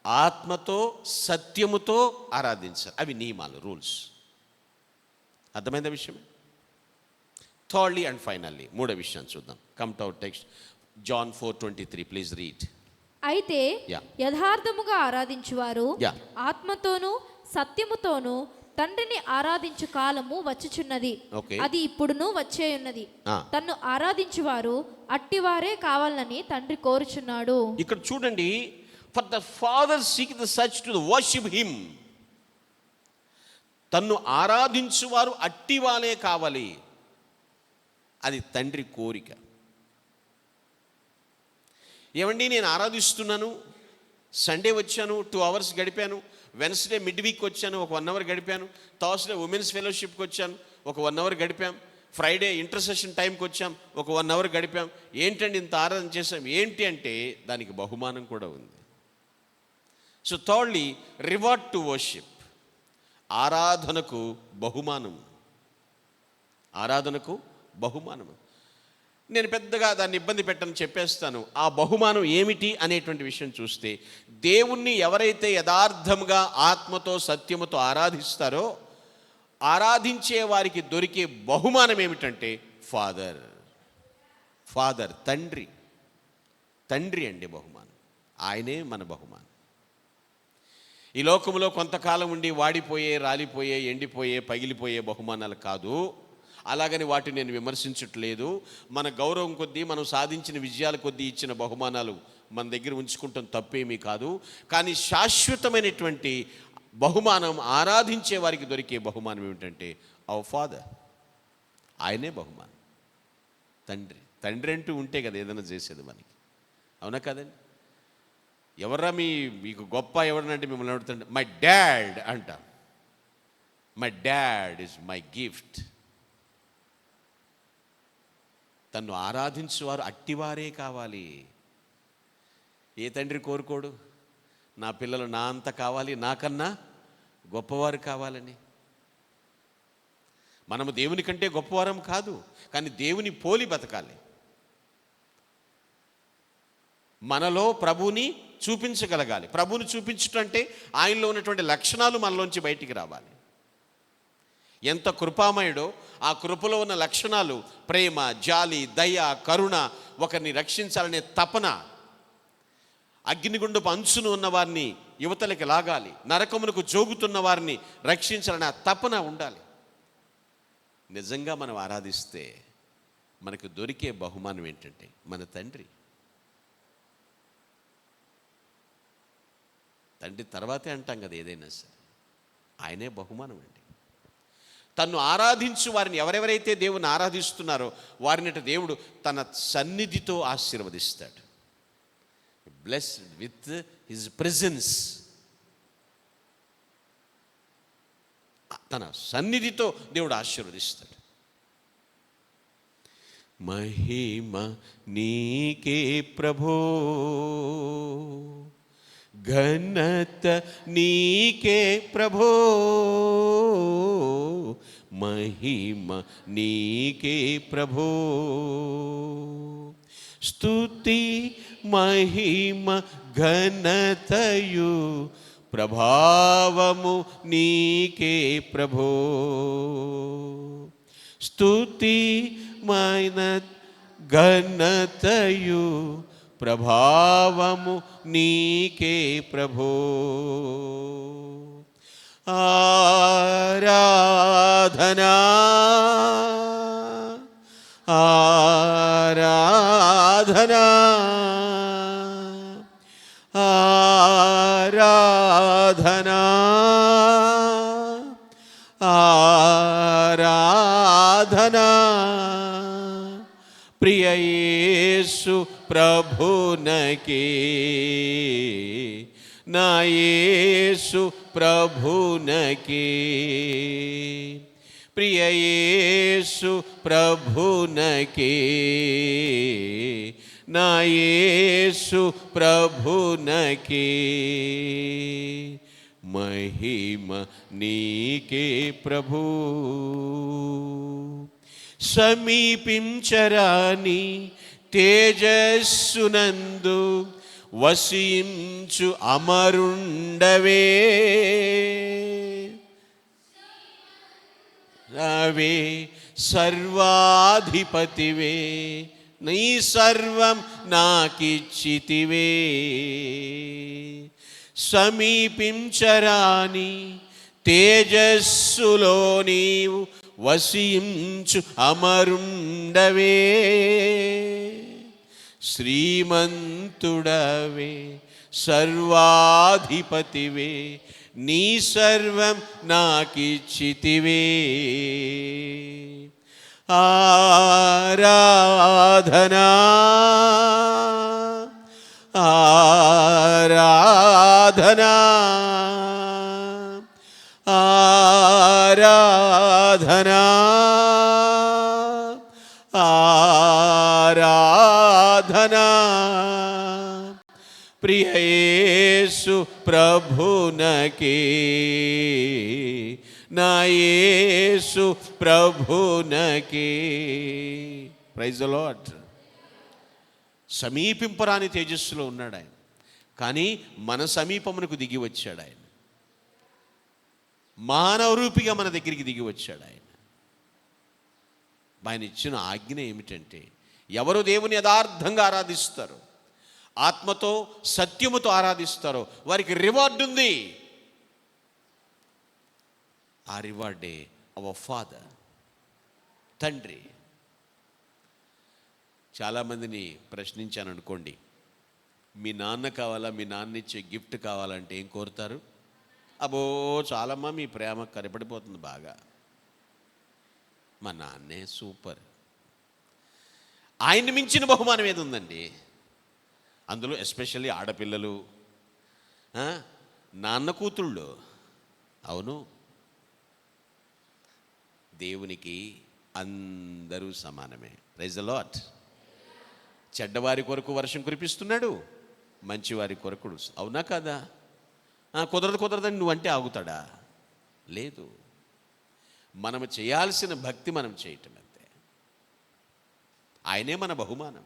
ఆత్మతో సత్యముతో ఆరాధించాలి. అవి నియమాలు, రూల్స్. అర్థమైందా విషయం? థర్డ్లీ అండ్ ఫైనల్లీ మూడో విషయం చూద్దాం. Come to our text, John 4:23. Please read. అయితే యథార్థముగా ఆరాధించువారు ఆత్మతోనూ సత్యముతోనూ తండ్రిని ఆరాధించు కాలము వచ్చుచున్నది, అది ఇప్పుడును వచ్చేయున్నది. తన్ను ఆరాధించువారు అట్టివారే కావాలని తండ్రి కోరుచున్నాడు. ఇక్కడ చూడండి, for the father seek the such to worship him. తన్ను ఆరాధించువారు అట్టివాలే కావాలి, అది తండ్రి కోరిక. ఏమండి, నేను ఆరాధిస్తున్నాను, సండే వచ్చాను 2 hours గడిపాను, వెన్స్డే మిడ్ వీక్ వచ్చాను, ఒక 1 hour గడిపాను, థర్స్డే ఉమెన్స్ ఫెలోషిప్కి వచ్చాను, ఒక 1 hour గడిపాం, ఫ్రైడే ఇంటర్సెషన్ టైంకి వచ్చాం, ఒక 1 hour గడిపాం. ఏంటండి ఇంత ఆరాధన చేసాం? ఏంటి అంటే దానికి బహుమానం కూడా ఉంది. So thirdly, reward to worship. ఆరాధనకు బహుమానం, ఆరాధనకు బహుమానం. నేను పెద్దగా దాన్ని ఇబ్బంది పెట్టని చెప్పేస్తాను. ఆ బహుమానం ఏమిటి అనేటువంటి విషయం చూస్తే, దేవుణ్ణి ఎవరైతే యథార్థంగా ఆత్మతో సత్యముతో ఆరాధిస్తారో ఆరాధించే వారికి దొరికే బహుమానం ఏమిటంటే ఫాదర్, తండ్రి అండి బహుమానం. ఆయనే మన బహుమానం. ఈ లోకంలో కొంతకాలం ఉండి వాడిపోయే, రాలిపోయే, ఎండిపోయే, పగిలిపోయే బహుమానాలు కాదు. అలాగని వాటిని నేను విమర్శించట్లేదు. మన గౌరవం కొద్దీ, మనం సాధించిన విజయాల కొద్దీ ఇచ్చిన బహుమానాలు మన దగ్గర ఉంచుకుంటాం, తప్పేమీ కాదు. కానీ శాశ్వతమైనటువంటి బహుమానం, ఆరాధించే వారికి దొరికే బహుమానం ఏమిటంటే అవర్ ఫాదర్. ఆయనే బహుమానం. తండ్రి అంటూ ఉంటే కదా ఏదైనా చేసేది మనకి, అవునా కదండి? ఎవరా మీకు గొప్ప ఎవరినంటే మిమ్మల్ని అడుగుతుంటే మై డాడ్ అంటాం. My dad is my gift. తన్ను ఆరాధించువారు అట్టివారే కావాలి. ఏ తండ్రి కోరుకోడు నా పిల్లలు నా అంత కావాలి, నాకన్నా గొప్పవారు కావాలని? మనము దేవుని కంటే గొప్పవారం కాదు, కానీ దేవుని పోలి బతకాలి. మనలో ప్రభుని చూపించగలగాలి. ప్రభువుని చూపించటం అంటే ఆయనలో ఉన్నటువంటి లక్షణాలు మనలోంచి బయటికి రావాలి. ఎంత కృపామయుడో ఆ కృపలో ఉన్న లక్షణాలు ప్రేమ, జాలి, దయ, కరుణ, ఒకరిని రక్షించాలనే తపన, అగ్నిగుండపు అంచును ఉన్న వారిని యువతలకి లాగాలి, నరకమునకు జోగుతున్న వారిని రక్షించాలనే ఆ తపన ఉండాలి. నిజంగా మనం ఆరాధిస్తే మనకు దొరికే బహుమానం ఏంటంటే మన తండ్రి తర్వాతే అంటాం కదా ఏదైనా సరే, ఆయనే బహుమానం అండి. తన్ను ఆరాధించు వారిని, ఎవరెవరైతే దేవుని ఆరాధిస్తున్నారో వారిని దేవుడు తన సన్నిధితో ఆశీర్వదిస్తాడు. Blessed with his presence. తన సన్నిధితో దేవుడు ఆశీర్వదిస్తాడు. మహిమ నీకే ప్రభో, ఘనత నీకే ప్రభో, మహిమ నీకే ప్రభో, స్తుతి మహిమ ఘనతయు ప్రభావము నీకే ప్రభో, స్తుతి ఘనతయు ప్రభావము నీకే ప్రభో, ఆరాధనా ఆరాధనా ఆరాధనా ఆరాధనా ప్రియ యేసు ప్రభునకే, నా యేసు ప్రభునకే, ప్రియ యేసు ప్రభునకే, నా యేసు ప్రభునకే, మహిమ నీకే ప్రభు. సమీపించరాని తేజస్సునందు వసించు అమరుండవే, రావే సర్వాధిపతివే, నీ సర్వం నాకిచ్చితివే. సమీపించరాని తేజస్సులో నీవు వసించు అమరుండవే, శ్రీమంతుడవే సర్వాధిపతివే, నీ సర్వం నాకిచ్చితివే. ఆరాధనా ఆరాధనా ఆరాధనా ఆరాధనా ప్రియ యేసు ప్రభునకే, నా యేసు ప్రభునకే. Praise the Lord. సమీపింపరాని తేజస్సులో ఉన్నాడు ఆయన, కానీ మన సమీపమునకు దిగి వచ్చాడు ఆయన. మానవ రూపిగా మన దగ్గరికి దిగి వచ్చాడు ఆయన. ఆయన ఇచ్చిన ఆజ్ఞ ఏమిటంటే, ఎవరు దేవుని యథార్థంగా ఆరాధిస్తారో, ఆత్మతో సత్యముతో ఆరాధిస్తారో వారికి రివార్డు ఉంది. ఆ రివార్డే అవర్ ఫాదర్, తండ్రి. చాలామందిని ప్రశ్నించాను అనుకోండి, మీ నాన్న కావాలా, మీ నాన్న ఇచ్చే గిఫ్ట్ కావాలంటే ఏం కోరుతారు? అబ్బో చాలమ్మా మీ ప్రేమ కనపడిపోతుంది బాగా, మా నాన్నే సూపర్. ఆయన్ని మించిన బహుమానం ఏది ఉందండి? అందులో ఎస్పెషల్లీ ఆడపిల్లలు, నాన్న కూతుళ్ళు. అవును, దేవునికి అందరూ సమానమే. Praise the lord. చెడ్డవారి కొరకు వర్షం కురిపిస్తున్నాడు, మంచివారి కొరకు. అవునా కదా? కుదరదని నువ్వంటే ఆగుతాడా? లేదు. మనము చేయాల్సిన భక్తి మనం చేయటం అంతే. ఆయనే మన బహుమానం.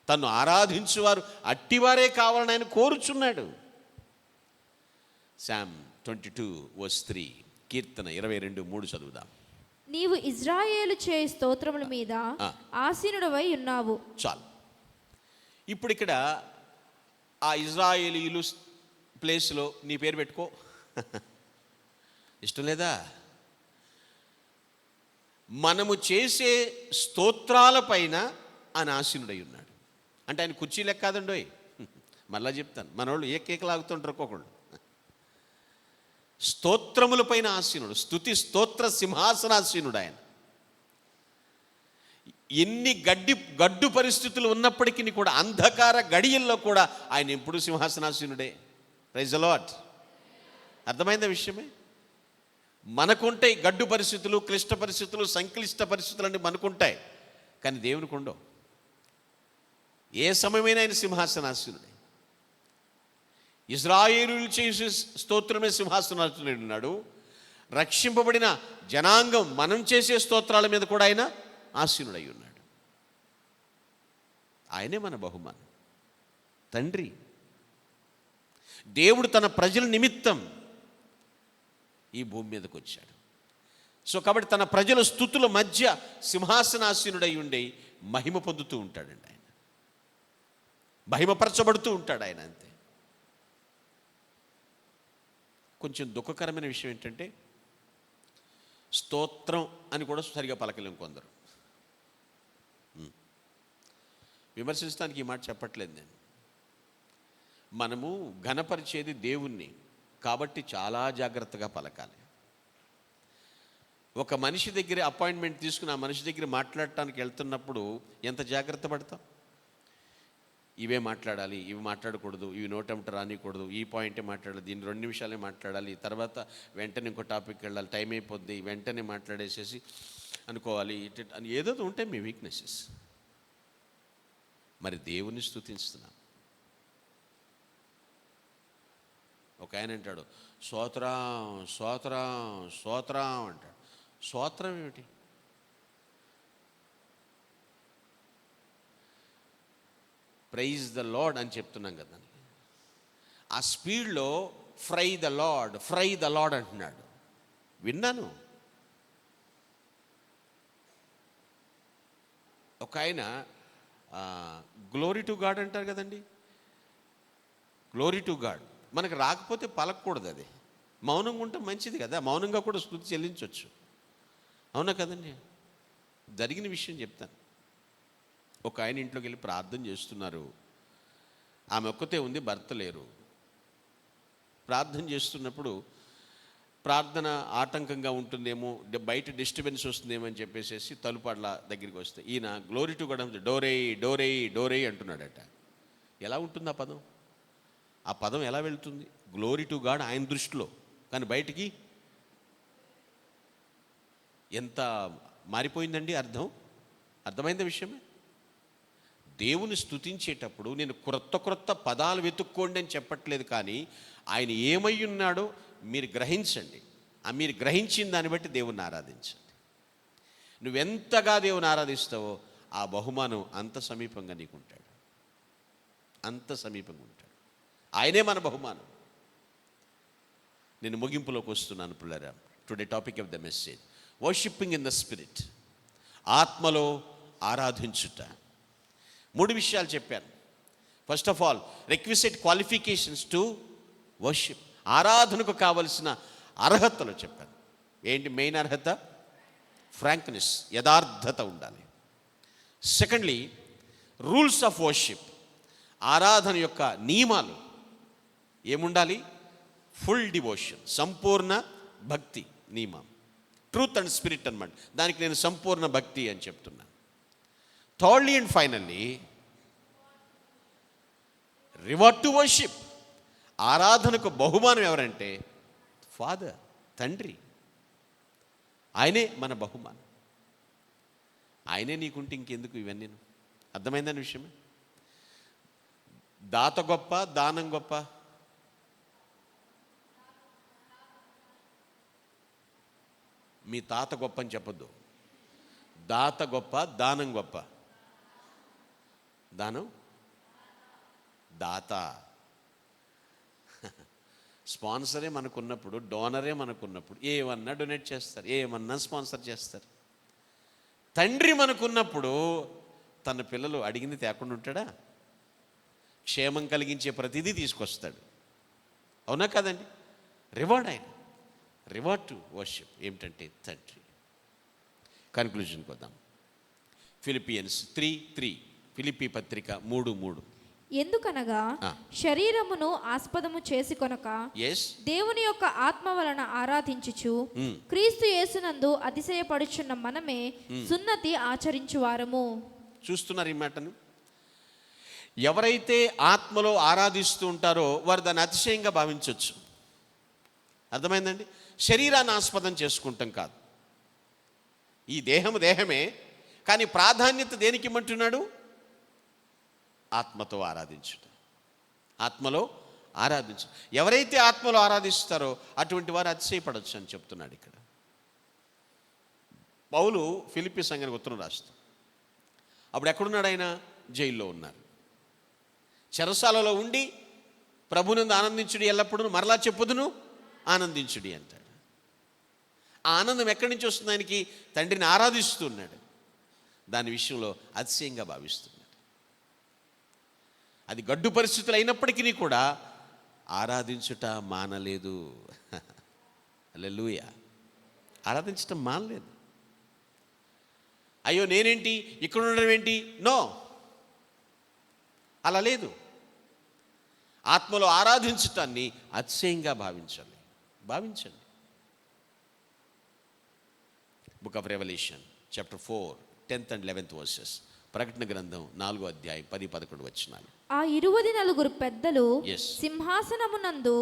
తను ఆరాధించువారు అట్టివారే కావాలని ఆయన కోరుచున్నాడు. సామ్ 22:3, కీర్తన 22:3 చదువుదాం. నీవు ఇజ్రాయేలు చేయి స్తోత్రముల మీద ఆసీనుడవై ఉన్నావు. చాలు. ఇప్పుడు ఇక్కడ ఆ ఇజ్రాయేలీయులు ప్లేస్లో నీ పేరు పెట్టుకో. ఇష్టం లేదా? మనము చేసే స్తోత్రాల పైన ఆయన ఆసీనుడై ఉన్నాడు. అంటే ఆయన కుర్చీ లెక్క కాదండోయ్. మళ్ళా చెప్తాను, మనోళ్ళు ఏ కేక లాగుతుంటారు ఒక్కొక్కళ్ళు. స్తోత్రముల పైన ఆసీనుడు, స్తుతి స్తోత్ర సింహాసనాసీనుడు ఆయన. ఎన్ని గడ్డు పరిస్థితులు ఉన్నప్పటికీ కూడా, అంధకార గడియల్లో కూడా ఆయన ఎప్పుడు సింహాసనాసీనుడే. Praise the lord. అర్థమైందా విషయమే? మనకుంటాయి గడ్డు పరిస్థితులు, క్లిష్ట పరిస్థితులు, సంక్లిష్ట పరిస్థితులు అన్నీ మనకుంటాయి, కానీ దేవునికి ఉండవు. ఏ సమయమైనా ఆయన సింహాసనాసీనుడే. ఇజ్రాయేలీయులు చేసే స్తోత్రమే సింహాసనాసీనుడై ఉన్నాడు. రక్షింపబడిన జనాంగం మనం చేసే స్తోత్రాల మీద కూడా ఆయన ఆసీనుడై ఉన్నాడు. ఆయనే మన బహుమానం. తండ్రి దేవుడు తన ప్రజల నిమిత్తం ఈ భూమి మీదకి వచ్చాడు. సో కాబట్టి తన ప్రజల స్తుతుల మధ్య సింహాసనాసీనుడై ఉండి మహిమ పొందుతూ ఉంటాడండి. ఆయన మహిమపరచబడుతూ ఉంటాడు ఆయన. అంతే. కొంచెం దుఃఖకరమైన విషయం ఏంటంటే, స్తోత్రం అని కూడా సరిగా పలకలేం కొందరు. విమర్శించడానికి ఈ మాట చెప్పట్లేదు నేను. మనము ఘనపరిచేది దేవుణ్ణి కాబట్టి చాలా జాగ్రత్తగా పలకాలి. ఒక మనిషి దగ్గర అపాయింట్మెంట్ తీసుకుని ఆ మనిషి దగ్గర మాట్లాడటానికి వెళ్తున్నప్పుడు ఎంత జాగ్రత్త పడతాం. ఇవే మాట్లాడాలి, ఇవి మాట్లాడకూడదు, ఇవి నోటంట రానికూడదు, ఈ పాయింటే మాట్లాడాలి, దీన్ని 2 నిమిషాలే మాట్లాడాలి, తర్వాత వెంటనే ఇంకో టాపిక్కి వెళ్ళాలి, టైం అయిపోద్ది, వెంటనే మాట్లాడేసేసి అనుకోవాలి. అని ఏదో ఉంటాయి మీ వీక్నెసెస్. మరి దేవుని స్తుతిస్తున్నాం. ఒక ఆయన అంటాడు స్తోత్రం స్తోత్రం స్తోత్రం అంటాడు. స్తోత్రం ఏమిటి? ప్రైజ్ ద లార్డ్ అని చెప్తున్నాం కదా. ఆ స్పీడ్లో ఫ్రై ద లార్డ్ అంటున్నాడు. విన్నాను. ఒక ఆయన గ్లోరీ టు గాడ్ అంటారు కదండి. గ్లోరీ టు గాడ్ మనకు రాకపోతే పలకూడదు. అది మౌనంగా ఉంటే మంచిది కదా. మౌనంగా కూడా స్తుతి చెల్లించవచ్చు. అవునా కదండి? జరిగిన విషయం చెప్తాను. ఒక ఆయన ఇంట్లోకి వెళ్ళి ప్రార్థన చేస్తున్నారు. ఆమె ఒక్కతే ఉంది, భర్త లేరు. ప్రార్థన చేస్తున్నప్పుడు ప్రార్థన ఆటంకంగా ఉంటుందేమో, బయట డిస్టర్బెన్స్ వస్తుందేమో అని చెప్పేసి తలుపాడ్ల దగ్గరికి వస్తే ఈయన గ్లోరీ టు గాడ్ డోరే డోరే డోరే అంటున్నాడట. ఎలా ఉంటుంది ఆ పదం? ఆ పదం ఎలా వెళ్తుంది? గ్లోరీ టు గాడ్ ఆయన దృష్టిలో, కానీ బయటికి ఎంత మారిపోయిందండి అర్థం. అర్థమైంది విషయమే. దేవుని స్తుతించేటప్పుడు నేను క్రొత్త పదాలు వెతుక్కోండి అని చెప్పట్లేదు, కానీ ఆయన ఏమై ఉన్నాడో మీరు గ్రహించండి. ఆ మీరు గ్రహించిన దాన్ని బట్టి దేవుణ్ణి ఆరాధించండి. నువ్వెంతగా దేవుని ఆరాధిస్తావో ఆ బహుమానం అంత సమీపంగా నీకు ఉంటాడు. అంత సమీపంగా ఉంటాడు. ఆయనే మన బహుమానం. నేను ముగింపులోకి వస్తున్నాను పిల్లరా. Today topic of the message worshipping in the spirit. ఆత్మలో ఆరాధించుట. 3 విషయాలు చెప్పాను. First of all requisite qualifications to worship. ఆరాధనకు కావలసిన అర్హతలు చెప్పాను. ఏంటి మెయిన్ అర్హత? ఫ్రాంక్నెస్, యథార్థత ఉండాలి. Secondly rules of worship. ఆరాధన యొక్క నియమాలు ఏముండాలి? ఫుల్ డివోషన్, సంపూర్ణ భక్తి నియమం. ట్రూత్ అండ్ స్పిరిట్ అన్నమాట. దానికి నేను సంపూర్ణ భక్తి అని చెప్తున్నాను. Thirdly and finally reward to worship. ఆరాధనకు బహుమానం ఎవరంటే ఫాదర్, తండ్రి. ఆయనే మన బహుమానం. ఆయనే నీకుంటే ఇంకెందుకు ఇవన్నీ? అర్థమైందని విషయమే. దాత గొప్ప, దానం గొప్ప? మీ తాత గొప్ప అని చెప్పొద్దు. దాత గొప్ప, దానం గొప్ప? దానం దాత. స్పాన్సరే మనకున్నప్పుడు, డోనరే మనకున్నప్పుడు ఏమన్నా డొనేట్ చేస్తారు, ఏమన్నా స్పాన్సర్ చేస్తారు. తండ్రి మనకున్నప్పుడు తన పిల్లలు అడిగింది తేకుండా ఉంటాడా? క్షేమం కలిగించే ప్రతిదీ తీసుకొస్తాడు. అవునా కదండి? రివార్డ్ ఆయన, రివార్డ్ టు వర్షిప్ ఏమిటంటే తండ్రి. కన్క్లూజన్కి వద్దాం. ఫిలిపియన్స్ 3:3, ఫిలిప్పీ పత్రిక 3:3. ఎందుకనగా శరీరమును ఆస్పదము చేసి కొనక దేవుని యొక్క ఆత్మ వలన ఆరాధించుచు క్రీస్తు యేసునందు అతిశయపడుచున్న మనమే సున్నతి ఆచరించువారము. చూస్తున్నారు ఈ మాటను? ఎవరైతే ఆత్మలో ఆరాధిస్తూ ఉంటారో వారు దాన్ని అతిశయంగా భావించవచ్చు. అర్థమైందండి? శరీరాన్ని ఆస్పదం చేసుకుంటాం కాదు. ఈ దేహము దేహమే, కానీ ప్రాధాన్యత దేనికి ఇమ్మంటున్నాడు? ఆత్మతో ఆరాధించుట, ఆత్మలో ఆరాధించు. ఎవరైతే ఆత్మలో ఆరాధిస్తారో అటువంటి వారు అతిశయపడవచ్చు అని చెప్తున్నాడు ఇక్కడ. పౌలు ఫిలిప్పీ సంఘానికి ఉత్తరం రాస్తాడు. అప్పుడు ఎక్కడున్నాడు ఆయన? జైల్లో ఉన్నారు. చెరసాలలో ఉండి ప్రభునందు ఆనందించుడి, ఎల్లప్పుడూ మరలా చెప్పుదును ఆనందించుడి అంటాడు. ఆ ఆనందం ఎక్కడి నుంచి వస్తుంది? ఆయనకి తండ్రిని ఆరాధిస్తున్నాడు. దాని విషయంలో అతిశయంగా భావిస్తున్నాడు. అది గడ్డు పరిస్థితులు అయినప్పటికీ కూడా ఆరాధించుట మానలేదు. హల్లెలూయా! ఆరాధించటం మానలేదు. అయ్యో నేనేంటి ఇక్కడ ఉండడం ఏంటి? నో, అలా లేదు. ఆత్మలో ఆరాధించటాన్ని అతిశయంగా భావించండి. Book of Revelation chapter 4, 10th and 11th verses. ప్రకటన గ్రంథం 4వ అధ్యాయం 10-11 వచనాలు. ఆ 24 పెద్దలు సింహాసనమునందు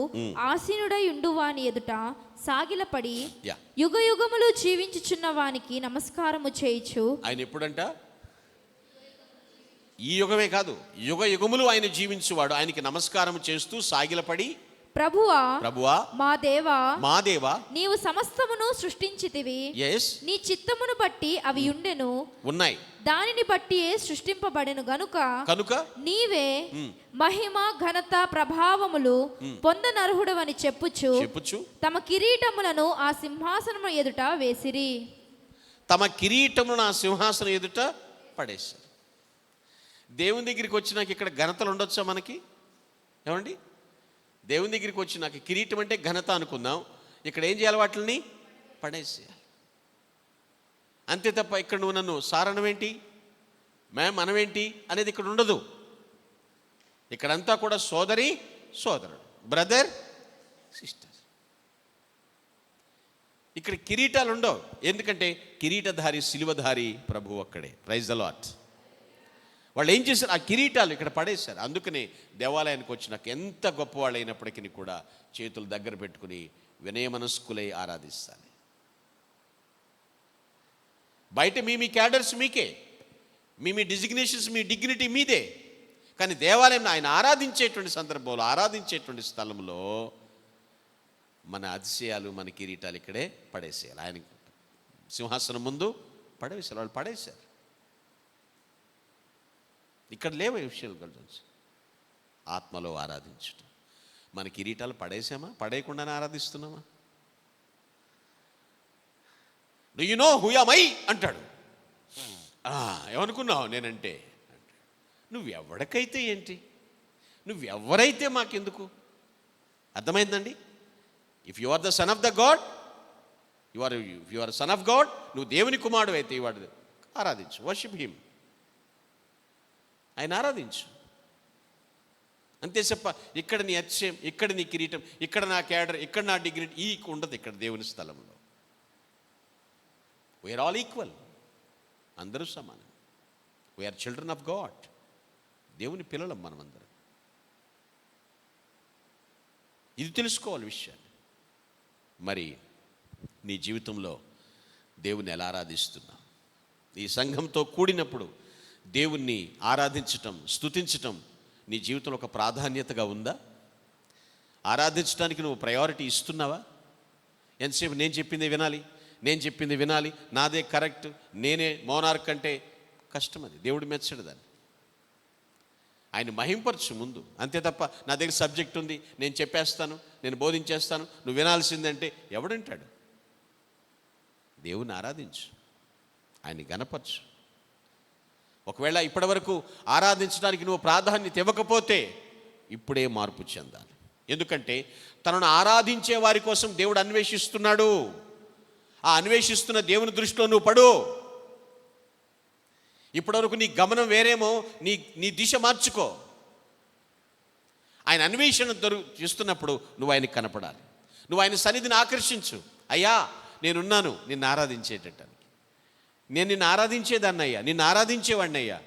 ఆసీనుడై ఉండు వాని ఎదుట సాగిలపడి యుగ యుగములు జీవించుచున్న వానికి నమస్కారము చేయుచు. ఆయన ఎప్పుడంట? ఈ యుగమే కాదు, యుగ యుగములు ఆయన జీవించువాడు. ఆయనకి నమస్కారం చేస్తూ సాగిలపడి, ప్రభువా మా దేవా నీవు సమస్తమును సృష్టించితివి. నీ చిత్తమును బట్టి అవి ఉన్నాయి, దానిని బట్టి సృష్టింపబడెను కనుక నీవే మహిమ ఘనత ప్రభావములు పొందనర్హుడవని చెప్పుచు తమ కిరీటములను ఆ సింహాసనము ఎదుట వేసిరి. తమ కిరీటములను ఆ సింహాసనం ఎదుట పడేశారు. దేవుని దగ్గరికి వచ్చినాక ఇక్కడ ఘనతలు ఉండొచ్చా మనకి? ఏమండి? దేవుని దగ్గరికి వచ్చి నాకు కిరీటం అంటే ఘనత అనుకుందాం. ఇక్కడ ఏం చేయాలి? వాటిని పడేసేయాలి. అంతే తప్ప ఇక్కడ నువ్వు నన్ను సారణమేంటి, మనమేంటి అనేది ఇక్కడ ఉండదు. ఇక్కడంతా కూడా సోదరి సోదరుడు, బ్రదర్ సిస్టర్. ఇక్కడ కిరీటాలు ఉండవు. ఎందుకంటే కిరీటధారి సిలువధారి ప్రభు అక్కడే. Praise the Lord. వాళ్ళు ఏం చేశారు? ఆ కిరీటాలు ఇక్కడ పడేశారు. అందుకనే దేవాలయానికి వచ్చినాక ఎంత గొప్పవాళ్ళు అయినప్పటికీ కూడా చేతులు దగ్గర పెట్టుకుని వినయమనస్కులై ఆరాధిస్తాను. బయట మీ క్యాడర్స్ మీకే, మీ డిజిగ్నేషన్స్, మీ డిగ్నిటీ మీదే. కానీ దేవాలయంలో ఆయన ఆరాధించేటువంటి సందర్భంలో, ఆరాధించేటువంటి స్థలంలో మన అతిశయాలు, మన కిరీటాలు ఇక్కడే పడేసేయాలి. ఆయన సింహాసనం ముందు పడేసారు. వాళ్ళు పడేశారు. ఇక్కడ లేవు ఈ విషయాలు కలిసి. ఆత్మలో ఆరాధించటం. మన కిరీటాలు పడేసామా? పడేయకుండానే ఆరాధిస్తున్నామా? Do you know who am I అంటాడు. ఏమనుకున్నావు నేనంటే? నువ్వెవడికైతే ఏంటి, నువ్వెవరైతే మాకెందుకు? అర్థమైందండి? If you are the son of the God, you are son of God, నువ్వు దేవుని కుమారుడు అయితే వాడు ఆరాధించు. Worship him. ఆయన ఆరాధించు. అంతే చెప్ప. ఇక్కడ నీ అతిశయం, ఇక్కడ నీ కిరీటం, ఇక్కడ నా క్యాడర్, ఇక్కడ నా డిగ్నిటీ ఈ ఉండదు. ఇక్కడ దేవుని స్థలంలో వీఆర్ ఆల్ ఈక్వల్. అందరూ సమానం. We are children of God. దేవుని పిల్లలం మనమందరం. ఇది తెలుసుకోవాలి విషయాన్ని. మరి నీ జీవితంలో దేవుని ఎలా ఆరాధిస్తున్నావు? ఈ సంఘంతో కూడినప్పుడు దేవుణ్ణి ఆరాధించటం, స్తుతించటం నీ జీవితంలో ఒక ప్రాధాన్యతగా ఉందా? ఆరాధించడానికి నువ్వు ప్రయారిటీ ఇస్తున్నావా? ఎంతసేపు నేను చెప్పింది వినాలి, నాదే కరెక్ట్, నేనే మోనార్క్ అంటే కష్టం. అది దేవుడు మెచ్చడు దాన్ని. ఆయన మహింపరచు ముందు, అంతే తప్ప నా దగ్గర సబ్జెక్ట్ ఉంది, నేను చెప్పేస్తాను, నేను బోధించేస్తాను, నువ్వు వినాల్సిందంటే ఎవడంటాడు? దేవుని ఆరాధించు, ఆయన్ని గణపరచు. ఒకవేళ ఇప్పటి వరకు ఆరాధించడానికి నువ్వు ప్రాధాన్యత ఇవ్వకపోతే ఇప్పుడే మార్పు చెందాలి. ఎందుకంటే తనను ఆరాధించే వారి కోసం దేవుడు అన్వేషిస్తున్నాడు. ఆ అన్వేషిస్తున్న దేవుని దృష్టిలో నువ్వు పడు. ఇప్పటివరకు నీ గమనం వేరేమో, నీ దిశ మార్చుకో. ఆయన అన్వేషణ చేస్తున్నప్పుడు నువ్వు ఆయనకి కనపడాలి. నువ్వు ఆయన సన్నిధిని ఆకర్షించు. అయ్యా నేనున్నాను నిన్ను ఆరాధించేటట్టానికి, నేను నిన్ను ఆరాధించేదాన్ని అయ్యా, నిన్ను ఆరాధించేవాడిని అయ్యా.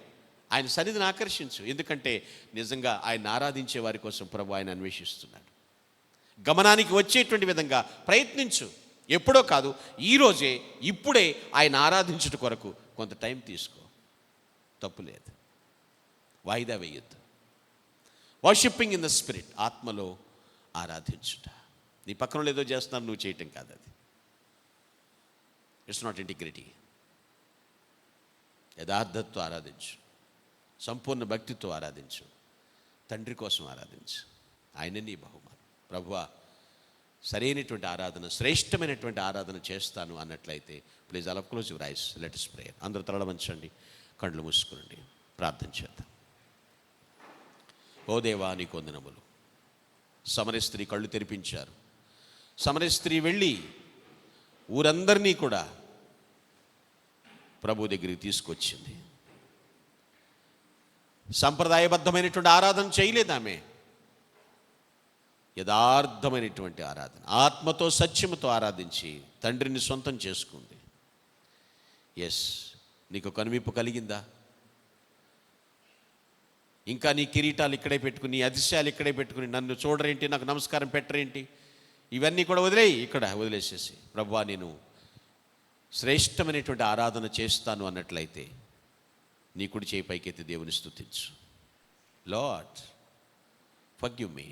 ఆయన సన్నిధిని ఆకర్షించు. ఎందుకంటే నిజంగా ఆయన ఆరాధించే వారి కోసం ప్రభు ఆయన అన్వేషిస్తున్నాడు. గమనానికి వచ్చేటువంటి విధంగా ప్రయత్నించు. ఎప్పుడో కాదు, ఈరోజే, ఇప్పుడే ఆయన ఆరాధించుట కొరకు కొంత టైం తీసుకో. తప్పు లేదు, వాయిదా వేయొద్దు. వర్షిప్పింగ్ ఇన్ ద స్పిరిట్, ఆత్మలో ఆరాధించుట. నీ పక్కన ఏదో చేస్తున్నాను నువ్వు చేయటం కాదు, అది ఇట్స్ నాట్ ఇంటిగ్రిటీ. యథార్థతతో ఆరాధించు, సంపూర్ణ భక్తితో ఆరాధించు, తండ్రి కోసం ఆరాధించు. ఆయన నీ బహుమానం. ప్రభువా సరైనటువంటి ఆరాధన, శ్రేష్టమైనటువంటి ఆరాధన చేస్తాను అన్నట్లయితే please all of close your eyes, let us pray. అందరూ తలలు వంచండి, కళ్ళు మూసుకోండి, ప్రార్థన చేద్దాం. ఓ దేవా నీకు వందనములు. సమరయ స్త్రీ కళ్ళు తెరిపించారు. సమరయ స్త్రీ వెళ్ళి ఊరందరినీ కూడా ప్రభు దగ్గరికి తీసుకొచ్చింది. సంప్రదాయబద్ధమైనటువంటి ఆరాధన చేయలేదు ఆమె, యథార్థమైనటువంటి ఆరాధన, ఆత్మతో సత్యముతో ఆరాధించి తండ్రిని సొంతం చేసుకుంది. ఎస్, నీకు కనువిప్పు కలిగిందా? ఇంకా నీ కిరీటాలు ఇక్కడే పెట్టుకుని, నీ అతిశయాలు ఇక్కడే పెట్టుకుని నన్ను చూడరేంటి, నాకు నమస్కారం పెట్టరేంటి, ఇవన్నీ కూడా వదిలేయి, ఇక్కడ వదిలేసేసి ప్రభువా నేను శ్రేష్టమైనటువంటి ఆరాధన చేస్తాను అన్నట్లయితే నీ కుడి చేయి పైకెత్తి దేవుని స్తుతించు. Lord forgive me,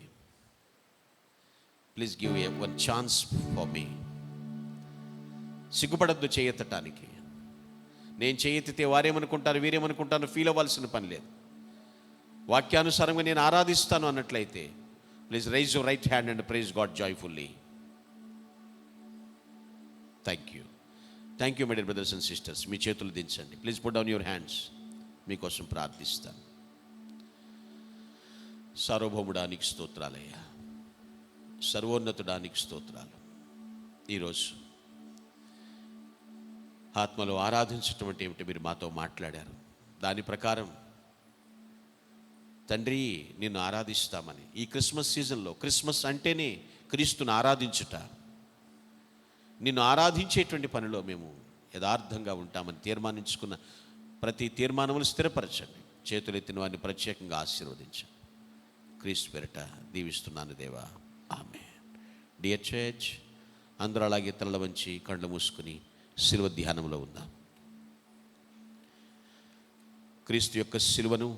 please give one chance for me. సిగ్గుపడద్దు చేయెత్తటానికి. నేను చేయెత్తితే వారేమనుకుంటారు, వీరేమనుకుంటాను ఫీల్ అవ్వాల్సిన పని లేదు. వాక్యానుసారంగా నేను ఆరాధిస్తాను అన్నట్లయితే please raise your right hand and praise God joyfully. Thank you, thank you my dear brothers and sisters. మీ చేతులు దించండి, please put down your hands. మీకోసం ప్రార్థిస్తాను. సార్వభౌముడానికి స్తోత్రాలయ్యా, సర్వోన్నతుడానికి స్తోత్రాలు. ఈరోజు ఆత్మలో ఆరాధించటం అంటే ఏమిటి మీరు మాతో మాట్లాడారు. దాని ప్రకారం తండ్రి నిన్ను ఆరాధిస్తామని ఈ క్రిస్మస్ సీజన్లో, క్రిస్మస్ అంటేనే క్రీస్తుని ఆరాధించుట, నిన్ను ఆరాధించేటువంటి పనిలో మేము యథార్థంగా ఉంటామని తీర్మానించుకున్న ప్రతి తీర్మానములు స్థిరపరచండి. చేతులెత్తిన వారిని ప్రత్యేకంగా ఆశీర్వదించండి. క్రీస్తు పేరిట దీవిస్తున్నాను దేవా, ఆమేన్. డియర్ చర్చ్, అందరూ అలాగే తలల వంచి కళ్ళు మూసుకుని శిలువ ధ్యానంలో ఉందాం. క్రీస్తు యొక్క శిలువను